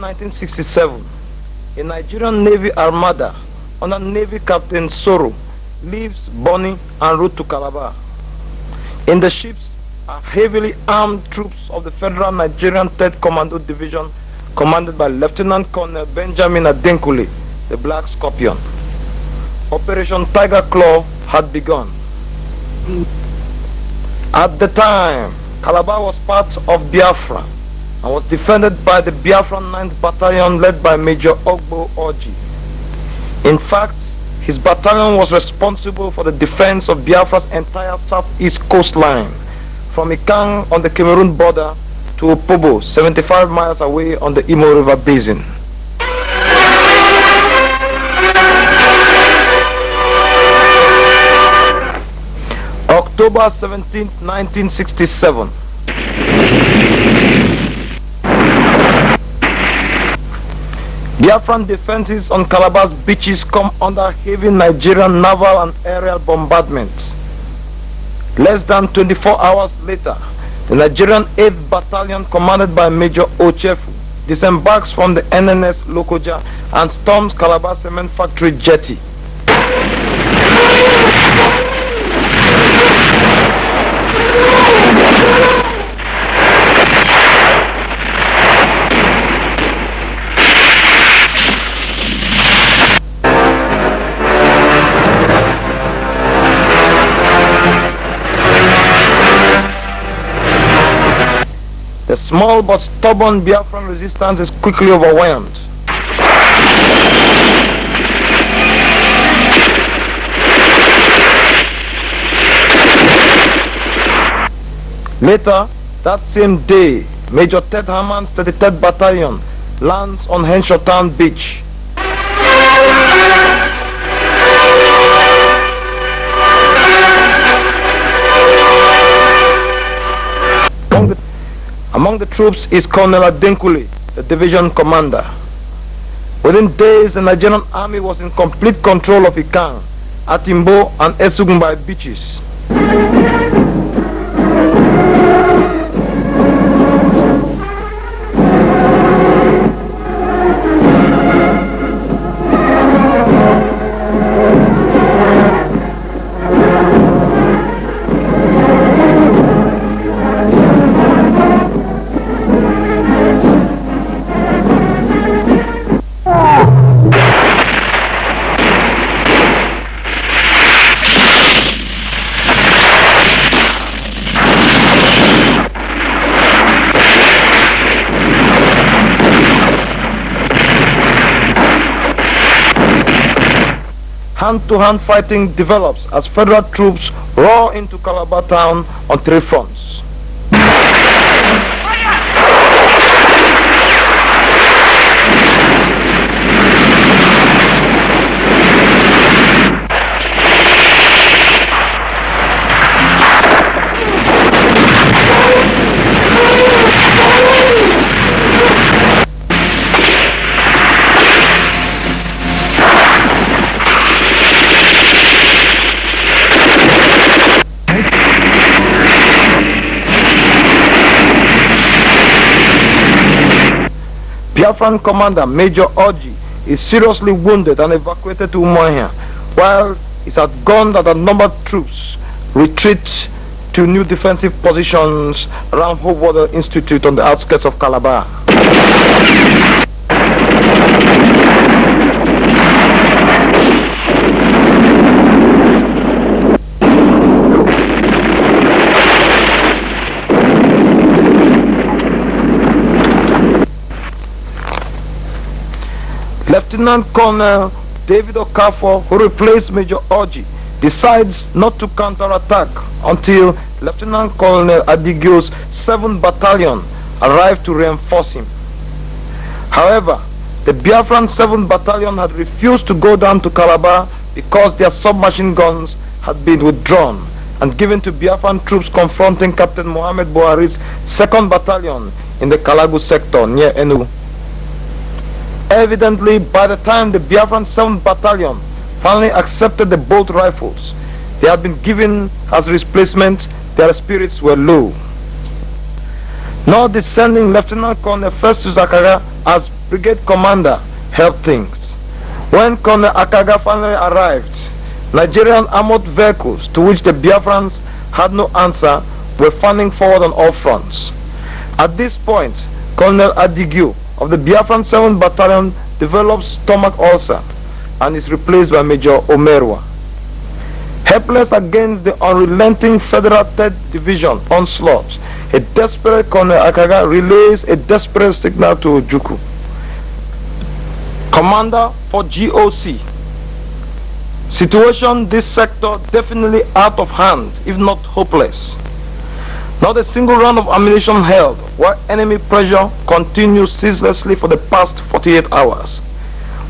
1967, a Nigerian Navy armada under Navy Captain Soro leaves Bonny en route to Calabar. In the ships are heavily armed troops of the Federal Nigerian 3rd Commando Division commanded by Lieutenant Colonel Benjamin Adenkule, the Black Scorpion. Operation Tiger Claw had begun. At the time, Calabar was part of Biafra and was defended by the Biafran 9th Battalion led by Major Ogbo Orji. In fact, his battalion was responsible for the defense of Biafra's entire southeast coastline, from Ikang on the Cameroon border to Opobo, 75 miles away on the Imo River basin. October 17, 1967. Biafran defenses on Calabar's beaches come under heavy Nigerian naval and aerial bombardment. Less than 24 hours later, the Nigerian 8th Battalion commanded by Major Ochefu disembarks from the NNS Lokoja and storms Calabar Cement Factory jetty. The small but stubborn Biafran resistance is quickly overwhelmed. Later, that same day, Major Ted Hammond's 33rd Battalion lands on Henshaw Town Beach. Among the troops is Colonel Adenkule, the division commander. Within days, the Nigerian army was in complete control of Ikang, Atimbo and Esugumbai beaches. Hand-to-hand fighting develops as federal troops roar into Calabar town on 3 fronts. Biafran commander Major Orji is seriously wounded and evacuated to Umuahia, while his outgunned and outnumbered troops retreat to new defensive positions around Hope Water Institute on the outskirts of Calabar. Lieutenant Colonel David Okafor, who replaced Major Orji, decides not to counterattack until Lieutenant Colonel Adigio's 7th Battalion arrived to reinforce him. However, the Biafran 7th Battalion had refused to go down to Calabar because their submachine guns had been withdrawn and given to Biafran troops confronting Captain Mohammed Buhari's 2nd Battalion in the Kalagu sector near Enugu. Evidently, by the time the Biafran 7th Battalion finally accepted the bolt rifles they had been given as replacement, their spirits were low. Now descending Lieutenant Colonel Festus Zakaria as brigade commander helped things. When Colonel Akaga finally arrived, Nigerian armored vehicles, to which the Biafrans had no answer, were fanning forward on all fronts. At this point, Colonel Adigio of the Biafran 7th Battalion develops stomach ulcer and is replaced by Major Omerwa. Helpless against the unrelenting Federal 3rd Division onslaught, a desperate Colonel Akaga relays a desperate signal to Ojukwu, Commander for GOC. Situation this sector definitely out of hand, if not hopeless. Not a single round of ammunition held, while enemy pressure continues ceaselessly for the past 48 hours.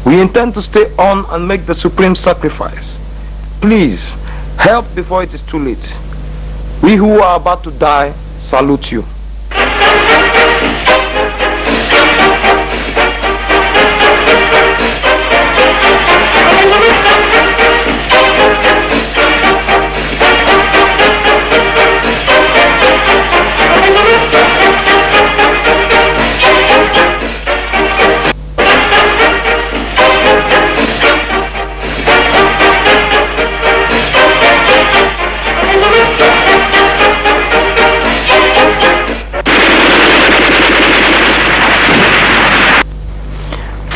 We intend to stay on and make the supreme sacrifice. Please, help before it is too late. We who are about to die salute you.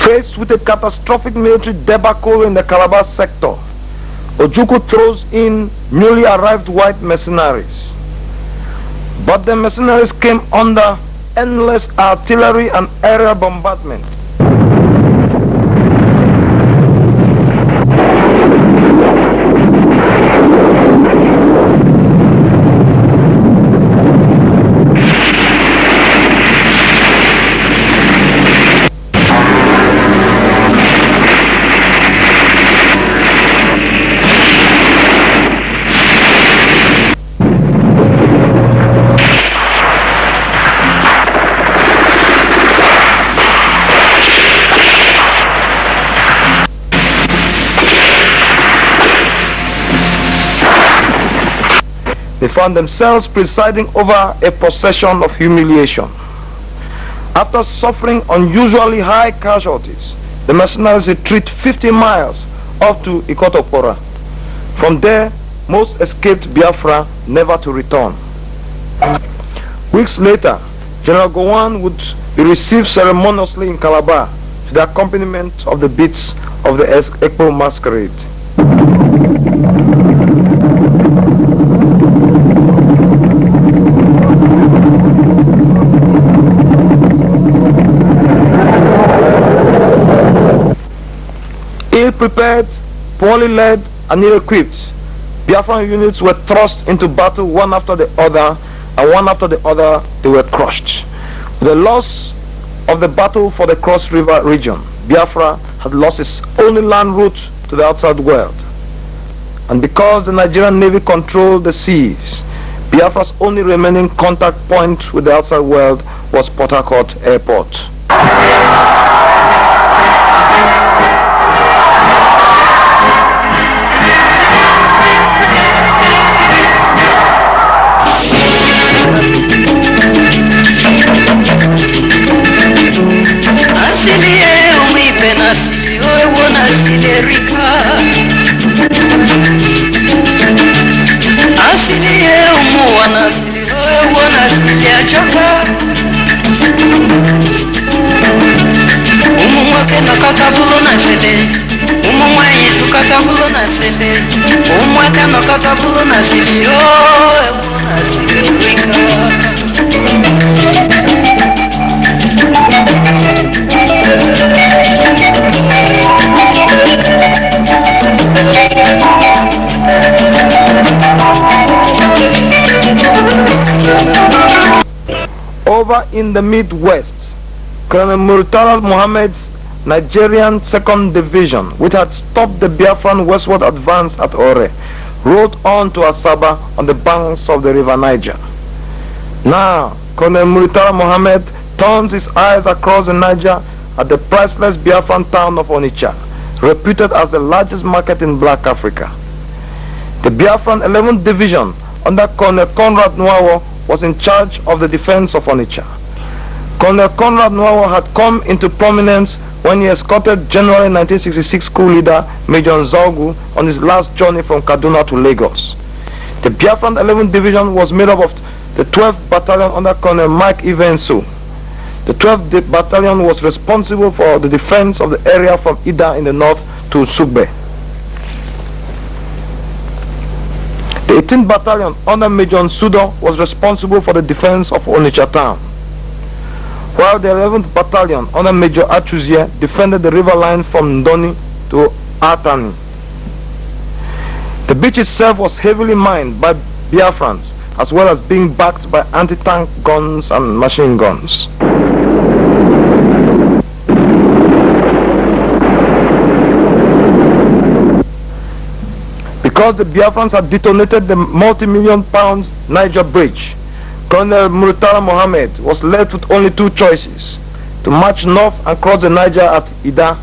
Faced with a catastrophic military debacle in the Calabar sector, Ojukwu throws in newly arrived white mercenaries. But the mercenaries came under endless artillery and aerial bombardment. They found themselves presiding over a procession of humiliation. After suffering unusually high casualties, the mercenaries retreat 50 miles up to Ikotopora. From there, most escaped Biafra, never to return. Weeks later, General Gowon would be received ceremoniously in Calabar to the accompaniment of the beats of the Ekpo masquerade. Ill-prepared, poorly led, and ill-equipped, Biafran units were thrust into battle one after the other, and one after the other they were crushed. With the loss of the battle for the Cross River region, Biafra had lost its only land route to the outside world. And because the Nigerian Navy controlled the seas, Biafra's only remaining contact point with the outside world was Port Harcourt Airport. Over in the Midwest, Colonel Murtala Mohammed's Nigerian 2nd Division, which had stopped the Biafran westward advance at Ore, rode on to Asaba on the banks of the river Niger. Now, Colonel Murtala Mohammed turns his eyes across the Niger at the priceless Biafran town of Onitsha, reputed as the largest market in Black Africa. The Biafran 11th Division under Colonel Conrad Nwawo was in charge of the defense of Onitsha. Colonel Conrad Nwawa had come into prominence when he escorted January 1966 coup leader Major Nzaugu on his last journey from Kaduna to Lagos. The Biafran 11th Division was made up of the 12th Battalion under Colonel Mike Ivenso. The 12th Battalion was responsible for the defense of the area from Ida in the north to Sugbe. The 18th Battalion under Major Nsudo was responsible for the defense of Onitsha town, while the 11th Battalion under Major Achuzie defended the river line from Ndoni to Atani. The beach itself was heavily mined by Biafrans, as well as being backed by anti-tank guns and machine guns. Because the Biafrans had detonated the multi-million pound Niger Bridge, Colonel Murtala Mohammed was left with only two choices: to march north and cross the Niger at Ida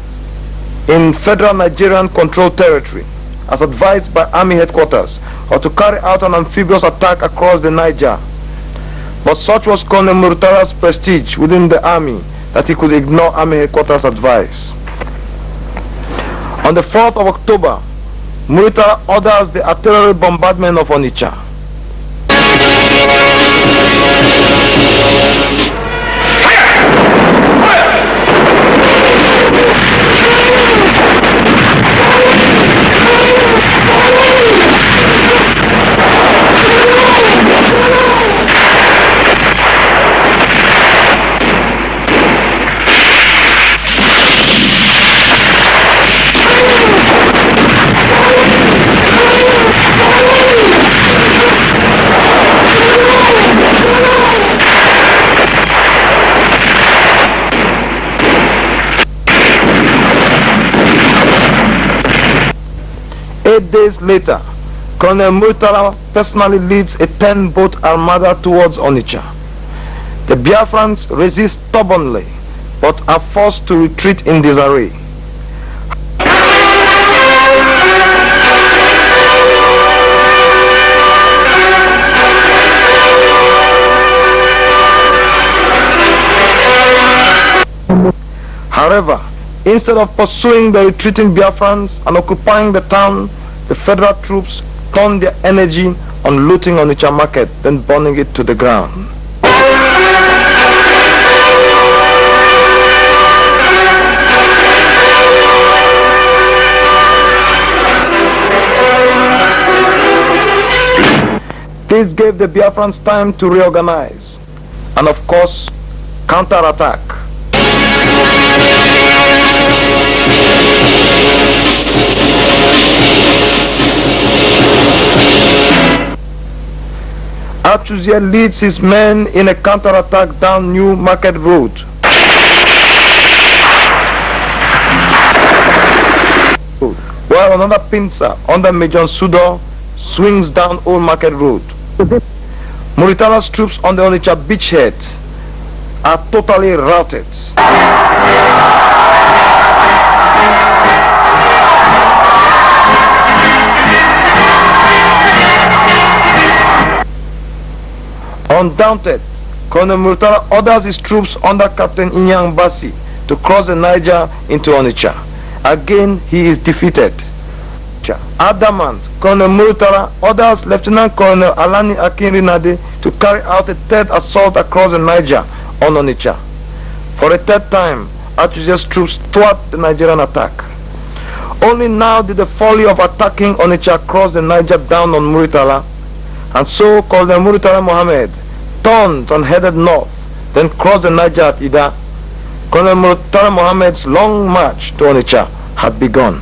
in federal Nigerian controlled territory, as advised by Army headquarters, or to carry out an amphibious attack across the Niger. But such was Colonel Murtala's prestige within the army that he could ignore Army headquarters' advice. On the 4th of October, Murtala orders the artillery bombardment of Onitsha. Days later, Colonel Murtala personally leads a 10-boat armada towards Onitsha. The Biafrans resist stubbornly, but are forced to retreat in disarray. However, instead of pursuing the retreating Biafrans and occupying the town, the federal troops turned their energy on looting Onitsha market, then burning it to the ground. This gave the Biafrans time to reorganize and, of course, counterattack. Achuzie leads his men in a counterattack down New Market Road. While another pincer under Major Nsudo swings down Old Market Road. Murtala's troops on the Onitsha beachhead are totally routed. Undaunted, Colonel Murtala orders his troops under Captain Inyang Basi to cross the Niger into Onitsha. Again, he is defeated. Adamant, Colonel Murtala orders Lieutenant Colonel Alani Akinrinade to carry out a third assault across the Niger on Onitsha. For a third time, Achuzie's troops thwart the Nigerian attack. Only now did the folly of attacking Onitsha cross the Niger down on Murtala, and so Colonel Murtala Mohammed turned and headed north, then crossed the Niger at Ida. Colonel Murtala Mohammed's long march to Onitsha had begun.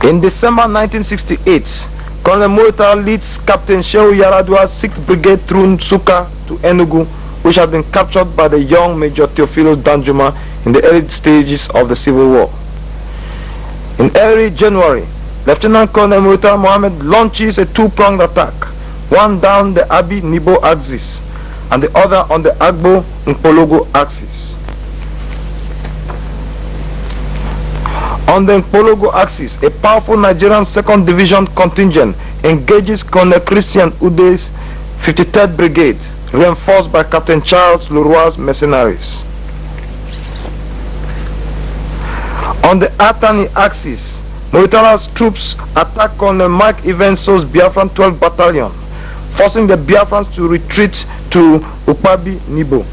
In December 1968, Colonel Murtala leads Captain Shehu Yaradua's 6th Brigade through Nsukka to Enugu, which had been captured by the young Major Theophilus Danjuma in the early stages of the Civil War. In early January, Lieutenant Colonel Murtala Mohammed launches a two-pronged attack, one down the Abi-Nibo axis and the other on the Agbo-Nkpologo axis. On the Nkpologo axis, a powerful Nigerian 2nd Division contingent engages Colonel Christian Ude's 53rd Brigade, reinforced by Captain Charles Leroy's mercenaries. On the Atani axis, Muritala's troops attacked Colonel Mike Evenso's Biafran 12th Battalion, forcing the Biafrans to retreat to Ukpabi Nibo.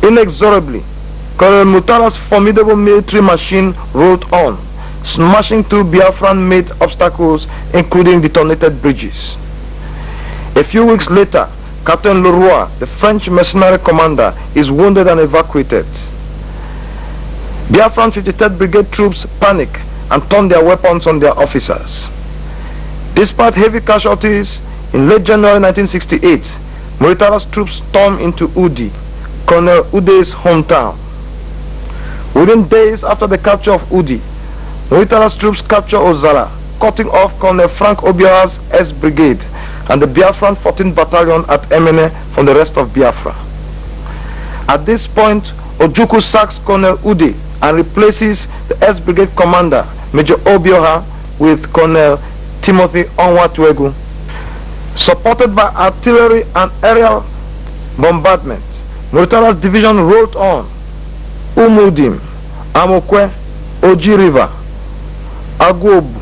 Inexorably, Colonel Murtala's formidable military machine rolled on, smashing through Biafran-made obstacles, including detonated bridges. A few weeks later, Captain Leroy, the French mercenary commander, is wounded and evacuated. Biafran 53rd Brigade troops panic and turn their weapons on their officers. Despite heavy casualties, in late January 1968, Muritala's troops stormed into Udi, Colonel Ude's hometown. Within days after the capture of Udi, Muritala's troops captured Ozara, cutting off Colonel Frank Obiara's S Brigade and the Biafran 14th Battalion at Emene from the rest of Biafra. At this point, Ojukwu sacks Colonel Ude and replaces the S Brigade commander, Major Obioha, with Colonel Timothy Onwatuegu. Supported by artillery and aerial bombardment, Muritala's division rolled on. Umudim, Amokwe, Oji River, Agobu,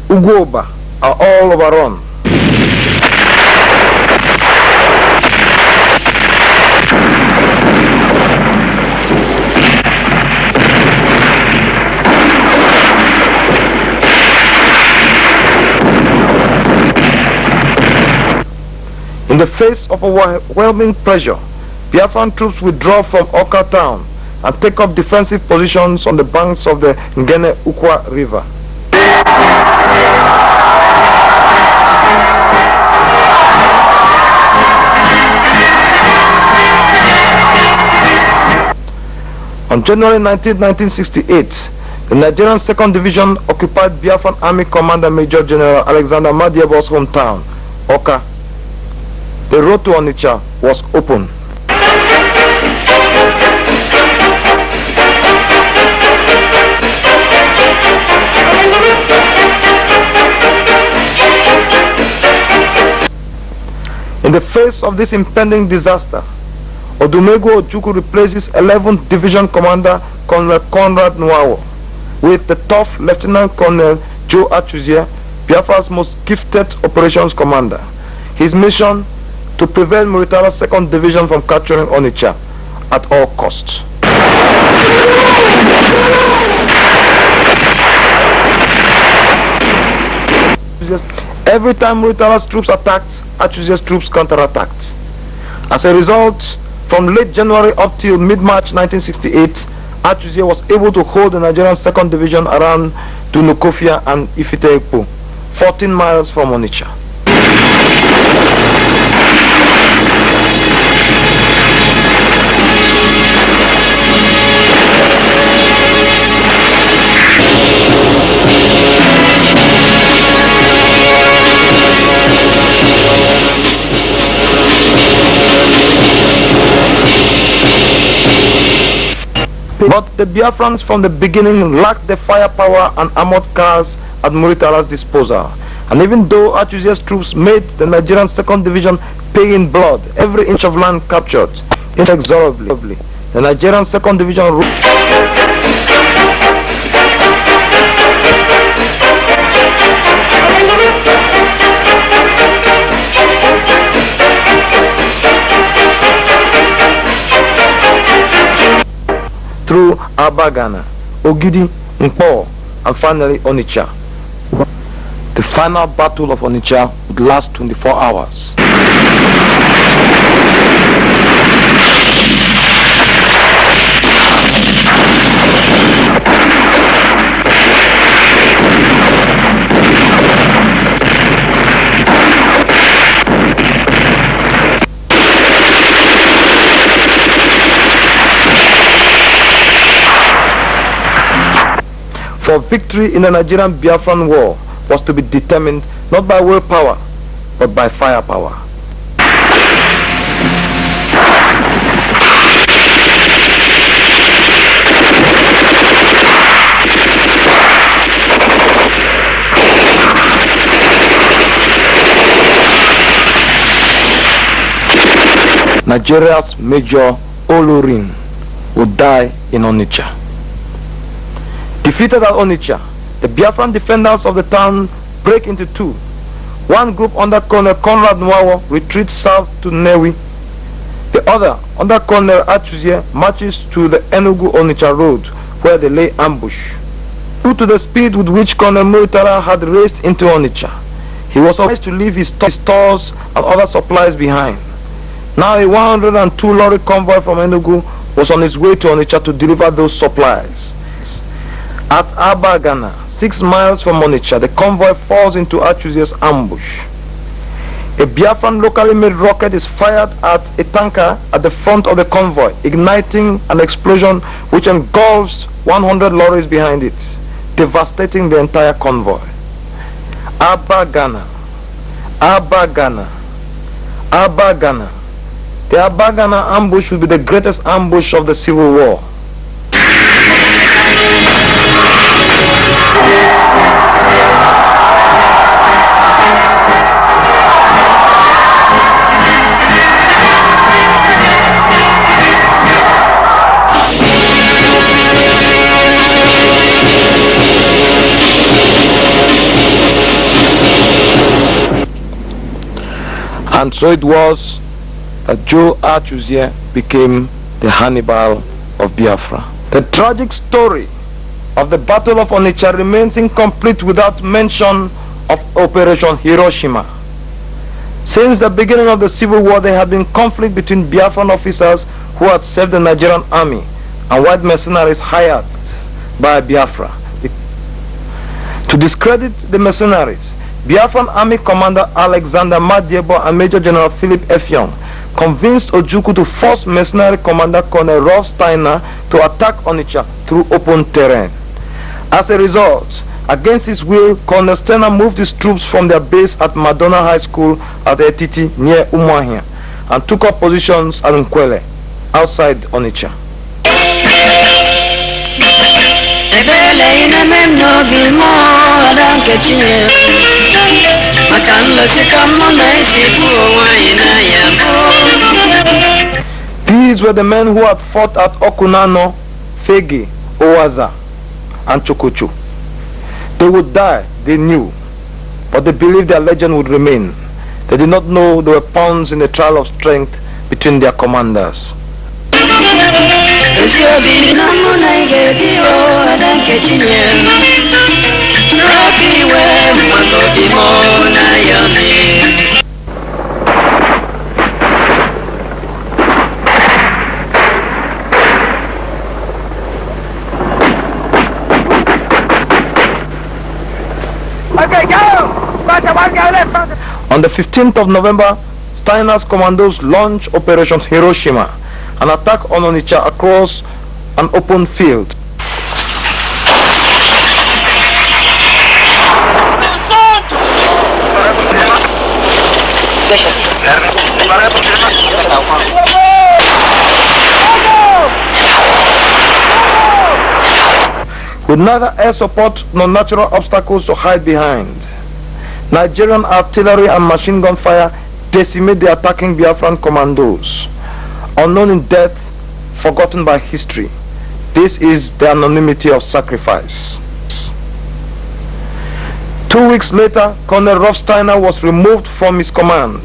Ugoba are all overrun. In the face of overwhelming pressure, Biafran troops withdraw from Oka town and take up defensive positions on the banks of the Ngene Ukwa River. On January 19, 1968, the Nigerian 2nd Division occupied Biafran Army Commander Major General Alexander Madiebo's hometown, Oka. The road to Onitsha was open. In the face of this impending disaster, Odumegwu Ojukwu replaces 11th Division Commander Colonel Conrad Nwawo with the tough Lieutenant Colonel Joe Achuzie, Biafra's most gifted operations commander. His mission: to prevent Muritala's 2nd Division from capturing Onitsha at all costs. Every time Muritala's troops attacked, Achuzie's troops counterattacked. As a result, from late January up till mid-March 1968, Achuzie was able to hold the Nigerian 2nd Division around Dunukofia and Ifite-Ekpo, 14 miles from Onitsha. But the Biafrans from the beginning lacked the firepower and armored cars at Muritala's disposal. And even though Achuzie's troops made the Nigerian 2nd Division pay in blood every inch of land captured, inexorably, the Nigerian 2nd Division through Abagana, Ogidi, Nkpo, and finally Onitsha. The final battle of Onitsha would last 24 hours. For victory in the Nigerian Biafran war was to be determined not by willpower, but by firepower. Nigeria's Major Olorin would die in Onitsha. Defeated at Onitsha, the Biafran defenders of the town break into two. One group under Colonel Conrad Nwawo retreats south to Newi. The other, under Colonel Achuzie, marches to the Enugu-Onitsha road where they lay ambush. Due to the speed with which Colonel Muritara had raced into Onitsha, he was obliged to leave his stores and other supplies behind. Now a 102 lorry convoy from Enugu was on its way to Onitsha to deliver those supplies. At Abagana, 6 miles from Onitsha, the convoy falls into Achuzie's ambush. A Biafran locally made rocket is fired at a tanker at the front of the convoy, igniting an explosion which engulfs 100 lorries behind it, devastating the entire convoy. Abagana, Abagana, Abagana. The Abagana ambush will be the greatest ambush of the Civil War. And so it was that Joe Achuzie became the Hannibal of Biafra. The tragic story of the Battle of Onitsha remains incomplete without mention of Operation Hiroshima. Since the beginning of the Civil War, there had been conflict between Biafran officers who had served the Nigerian army and white mercenaries hired by Biafra. To discredit the mercenaries, Biafran Army Commander Alexander Madiebo and Major General Philip Effiong convinced Ojukwu to force mercenary Commander Colonel Rolf Steiner to attack Onitsha through open terrain. As a result, against his will, Colonel Steiner moved his troops from their base at Madonna High School at Etiti near Umuahia and took up positions at Nkwele outside Onitsha. These were the men who had fought at Okunano, Fegi, Owaza, and Chokochu. They would die, they knew, but they believed their legend would remain. They did not know they were pawns in a trial of strength between their commanders. On the 15th of November, Steiner's commandos launched Operation Hiroshima, an attack on Onitsha across an open field. With neither air support nor natural obstacles to hide behind, Nigerian artillery and machine gun fire decimate the attacking Biafran commandos. Unknown in death, forgotten by history. This is the anonymity of sacrifice. 2 weeks later, Colonel Rolf Steiner was removed from his command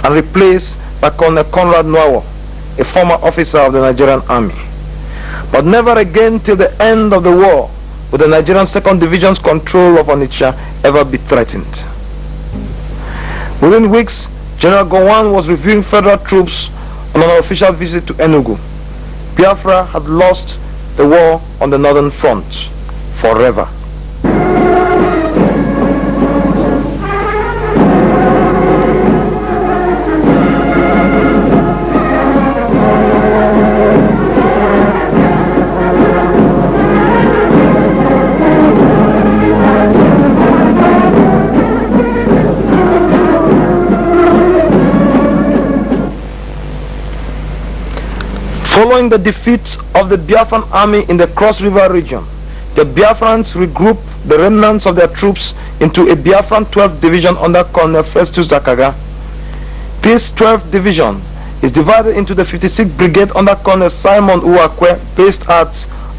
and replaced by Colonel Conrad Nwawo, a former officer of the Nigerian army. But never again till the end of the war would the Nigerian 2nd Division's control of Onitsha ever be threatened. Within weeks, General Gowon was reviewing federal troops on an official visit to Enugu. Biafra had lost the war on the northern front forever. Following the defeat of the Biafran army in the Cross River region, the Biafrans regrouped the remnants of their troops into a Biafran 12th Division under Colonel Festus Zakaga. This 12th Division is divided into the 56th Brigade under Colonel Simon Uwakwe, based at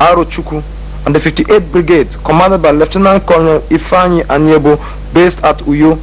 Arochukwu, and the 58th Brigade commanded by Lieutenant Colonel Ifeanyi Anyebo, based at Uyo.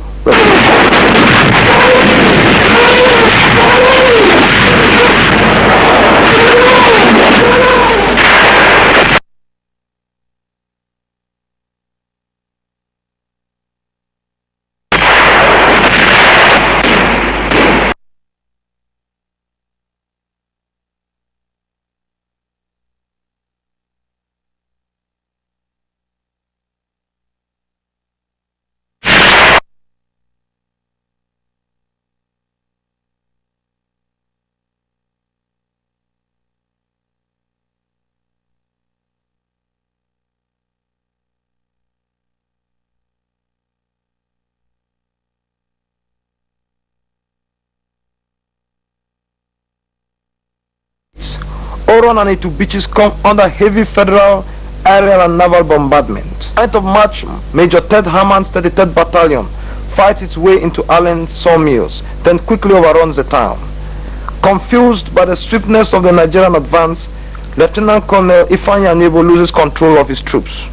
Oron and Itu beaches come under heavy federal aerial and naval bombardment. 9th of March, Major Ted Herman's 33rd Battalion fights its way into Allen sawmills, then quickly overruns the town. Confused by the swiftness of the Nigerian advance, Lieutenant Colonel Ifeanyi Anyebo loses control of his troops.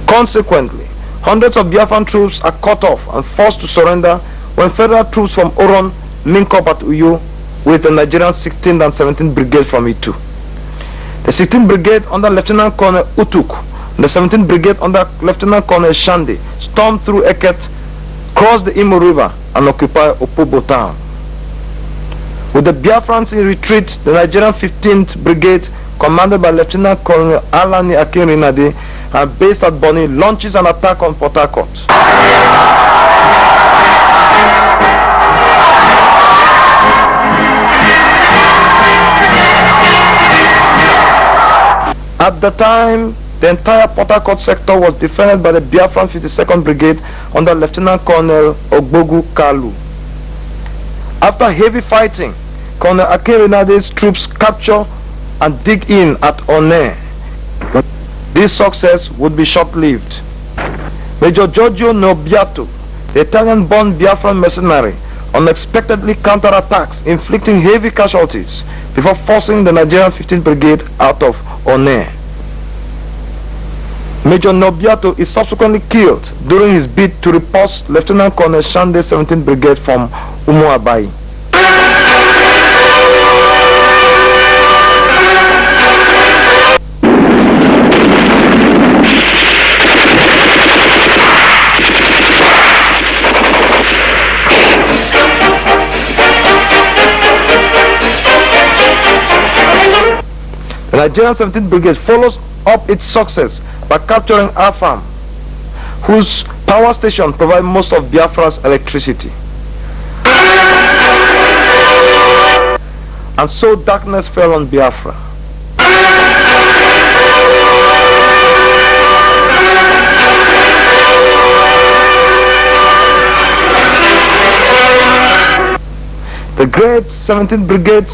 Consequently, hundreds of Biafran troops are cut off and forced to surrender when federal troops from Oron link up at Uyo with the Nigerian 16th and 17th Brigade from Itu. The 16th Brigade under Lieutenant Colonel Utuk and the 17th Brigade under Lieutenant Colonel Shande stormed through Eket, crossed the Imo River and occupied Opobo town. With the Biafrans in retreat, the Nigerian 15th Brigade, commanded by Lieutenant Colonel Alani Akinrinade and based at Bonny, launches an attack on Port Harcourt. At the time, the entire Port Harcourt sector was defended by the Biafran 52nd Brigade under Lieutenant Colonel Ogbogu Kalu. After heavy fighting, Colonel Akinrinade's troops capture and dig in at One. This success would be short-lived. Major Giorgio Nobiato, the Italian-born Biafran mercenary, unexpectedly counterattacks, inflicting heavy casualties before forcing the Nigerian 15th Brigade out of One. Major Nobiato is subsequently killed during his bid to repulse Lieutenant Colonel Shande's 17th Brigade from Umuabai. The Nigerian 17th Brigade follows up its success by capturing Afam, whose power station provides most of Biafra's electricity. And so darkness fell on Biafra. The great 17th Brigade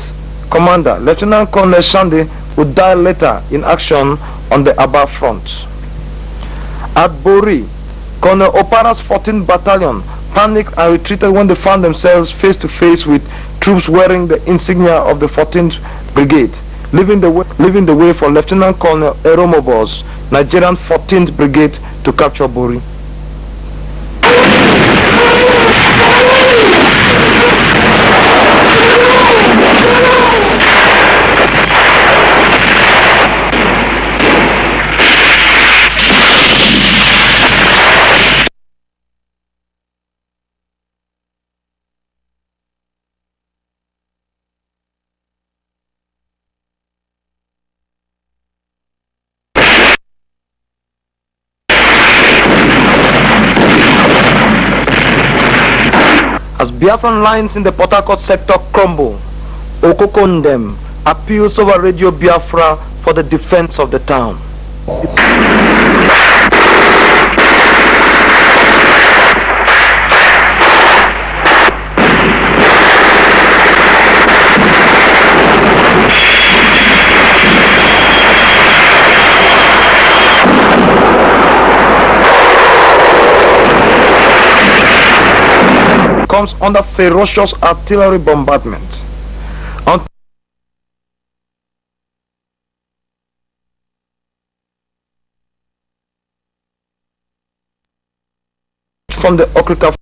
commander, Lieutenant Colonel Shande, would die later in action on the Aba front. At Bori, Colonel Opara's 14th Battalion panicked and retreated when they found themselves face to face with troops wearing the insignia of the 14th Brigade, leaving the way for Lieutenant Colonel Eromobo's Nigerian 14th Brigade to capture Bori. As Biafran lines in the Port Harcourt sector crumble, Okokondem appeals over Radio Biafra for the defense of the town. comes under ferocious artillery bombardment. From the Okrika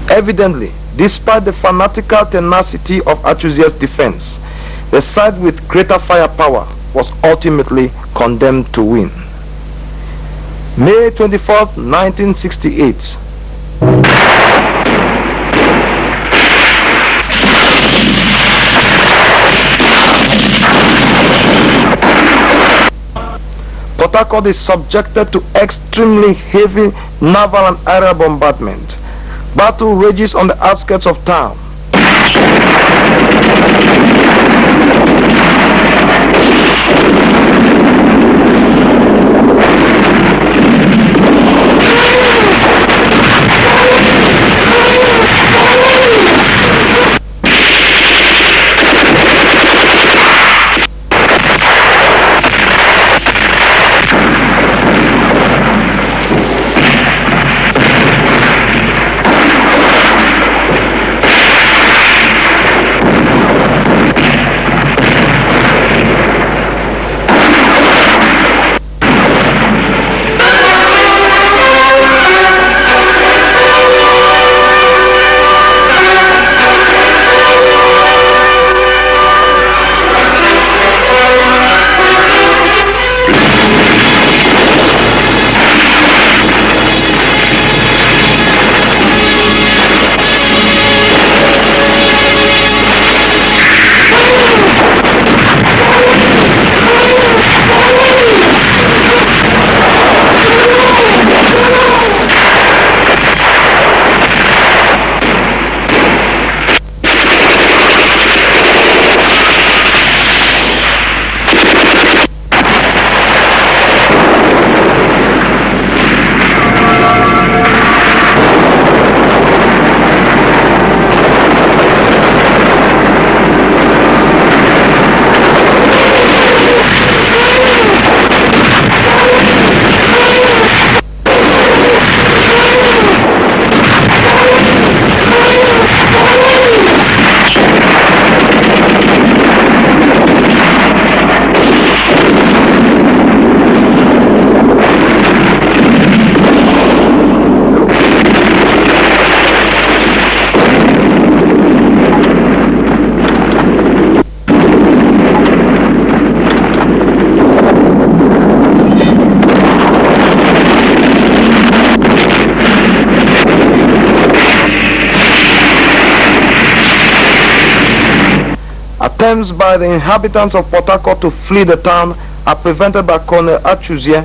Evidently, despite the fanatical tenacity of Achuzia's defense, the side with greater firepower was ultimately condemned to win. May 24, 1968. Port Harcourt is subjected to extremely heavy naval and aerial bombardment. Battle rages on the outskirts of town. Attempts by the inhabitants of Port Harcourt to flee the town are prevented by Colonel Achuzie.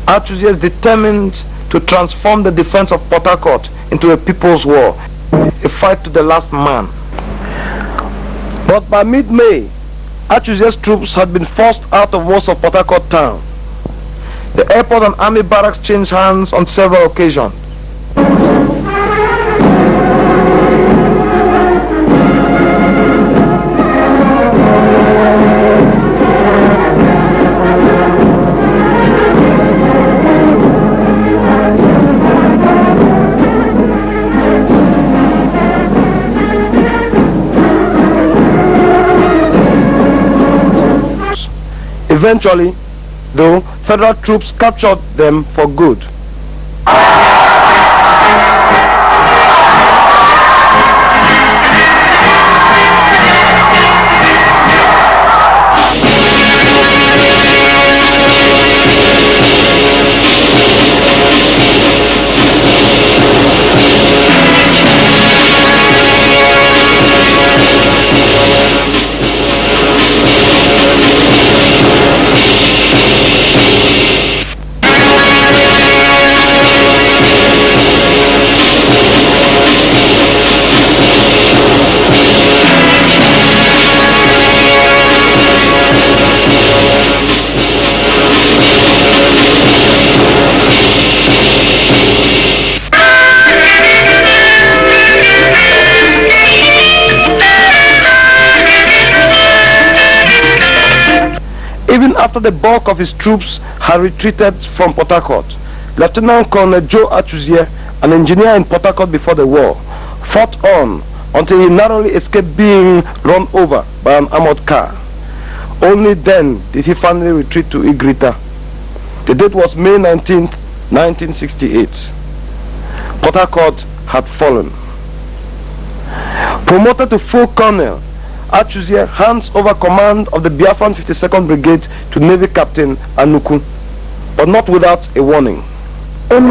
Achuzie is determined to transform the defense of Port Harcourt into a people's war, a fight to the last man. But by mid-May, Achuzie's troops had been forced out of walls of Port Harcourt town. The airport and army barracks changed hands on several occasions. Eventually, though, federal troops captured them for good. Even after the bulk of his troops had retreated from Port Harcourt, Lieutenant Colonel Joe Achuzie, an engineer in Port Harcourt before the war, fought on until he narrowly escaped being run over by an armored car. Only then did he finally retreat to Igrita. The date was May 19th, 1968. Port Harcourt had fallen. Promoted to full colonel, Achuzie hands over command of the Biafran 52nd Brigade to Navy Captain Anuku, but not without a warning. That I'm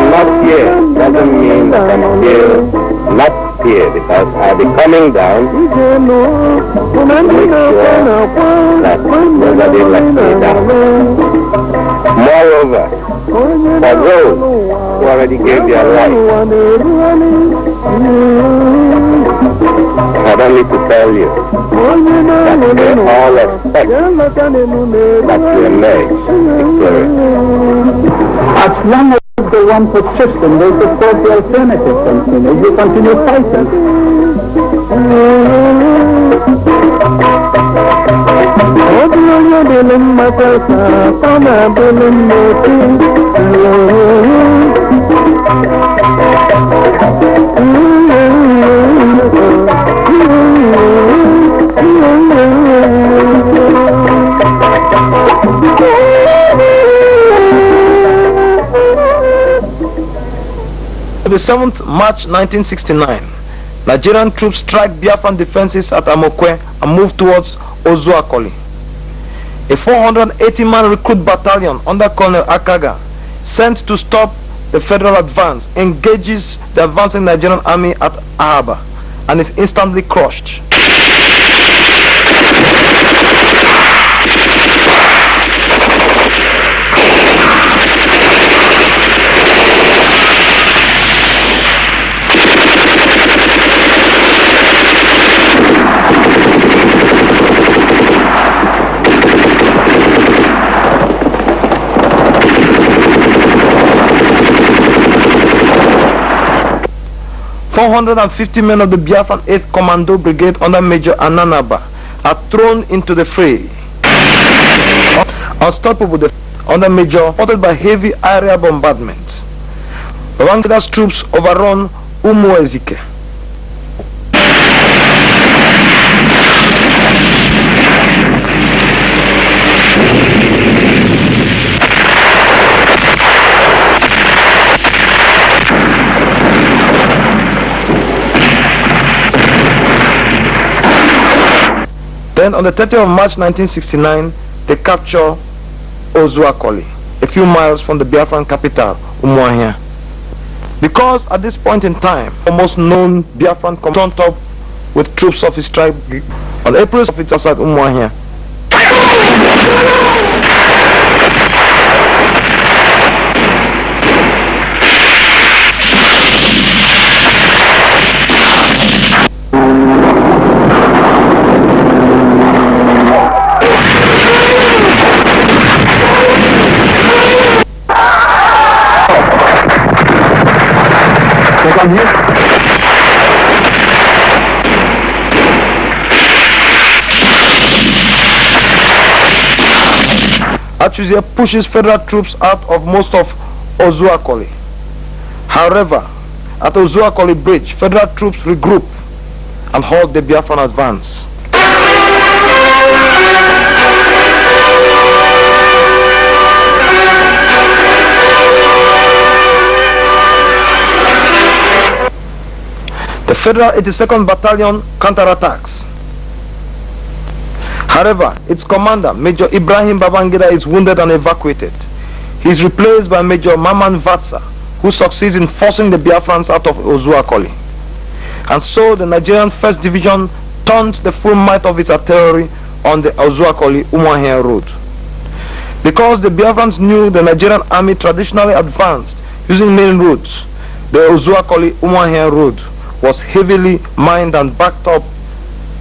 not here doesn't mean that I'm still not here, because I'll be coming down to make sure that nobody lets me down. Moreover, for those who already gave their life, I don't need to tell you that they all expect that you emerge victorious. As long as the one persists and they support the alternative continue, you continue fighting. The 7th March 1969, Nigerian troops strike Biafran defenses at Amokwe and move towards Ozuakoli. A 480-man recruit battalion under Colonel Akaga, sent to stop the federal advance, engages the advancing Nigerian army at Ahaba and is instantly crushed. $450 men of the Biafran 8th Commando Brigade under Major Ananaba are thrown into the fray. Unstoppable under Major, supported by heavy aerial bombardment. Rwanda's troops overrun Umuezike. Then on the 30th of March 1969, they capture Ozuakoli, a few miles from the Biafran capital, Umuahia. Because at this point in time, the most known Biafran turned up with troops of his tribe on April of it at Umuahia. Achuzia pushes federal troops out of most of Ozuakoli. However, at Ozuakoli Bridge, federal troops regroup and halt the Biafran advance. The Federal 82nd Battalion counterattacks. However, its commander, Major Ibrahim Babangida, is wounded and evacuated. He is replaced by Major Maman Vatsa, who succeeds in forcing the Biafrans out of Ozuakoli. And so the Nigerian 1st Division turned the full might of its artillery on the Ozuakoli-Umuahia road. Because the Biafrans knew the Nigerian army traditionally advanced using main roads, the Ozuakoli-Umuahia road was heavily mined and backed up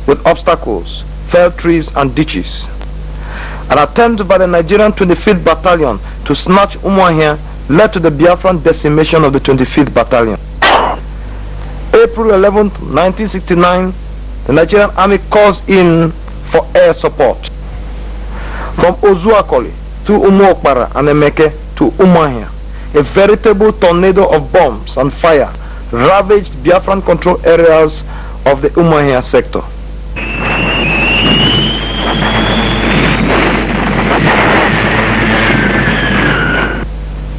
with obstacles, fell trees and ditches. An attempt by the Nigerian 25th Battalion to snatch Umuahia led to the Biafran decimation of the 25th Battalion. April 11, 1969, the Nigerian army calls in for air support. From Ozuakoli to Umuokpara and Emeke to Umuahia, a veritable tornado of bombs and fire ravaged Biafran control areas of the Umuahia sector.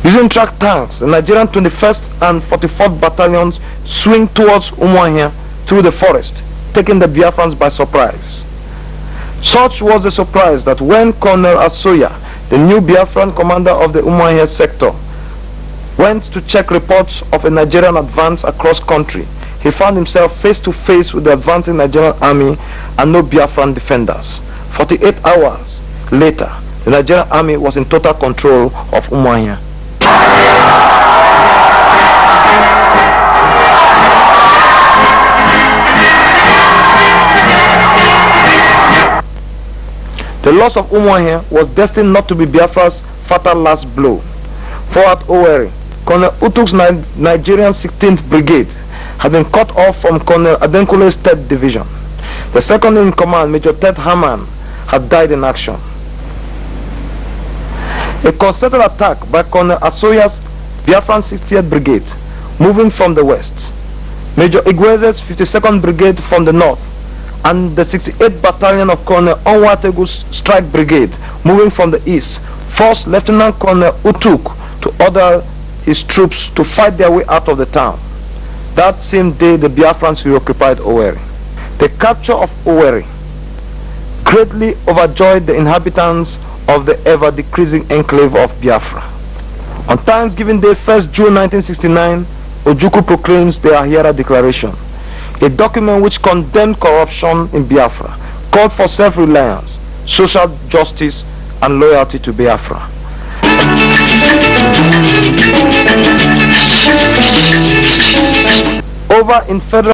Using track tanks, the Nigerian 21st and 44th battalions swing towards Umuahia through the forest, taking the Biafrans by surprise. Such was the surprise that when Colonel Asoya, the new Biafran commander of the Umuahia sector, went to check reports of a Nigerian advance across country, he found himself face to face with the advancing Nigerian army and no Biafran defenders. 48 hours later, the Nigerian army was in total control of Umuahia. The loss of Umuahia was destined not to be Biafra's fatal last blow. For at Owerri, Colonel Utuk's Nigerian 16th Brigade had been cut off from Colonel Adenkule's 3rd Division. The second in command, Major Ted Haman, had died in action. A concerted attack by Colonel Asoya's Biafran 60th Brigade, moving from the west, Major Igweze's 52nd Brigade from the north, and the 68th Battalion of Colonel Onwategu's Strike Brigade, moving from the east, forced Lieutenant Colonel Utuk to order his troops to fight their way out of the town. That same day, the Biafrans reoccupied Owerri. The capture of Owerri greatly overjoyed the inhabitants of the ever-decreasing enclave of Biafra. On Thanksgiving Day, 1st June 1969, Ojukwu proclaims the Ahira Declaration, a document which condemned corruption in Biafra, called for self-reliance, social justice, and loyalty to Biafra. Over in federal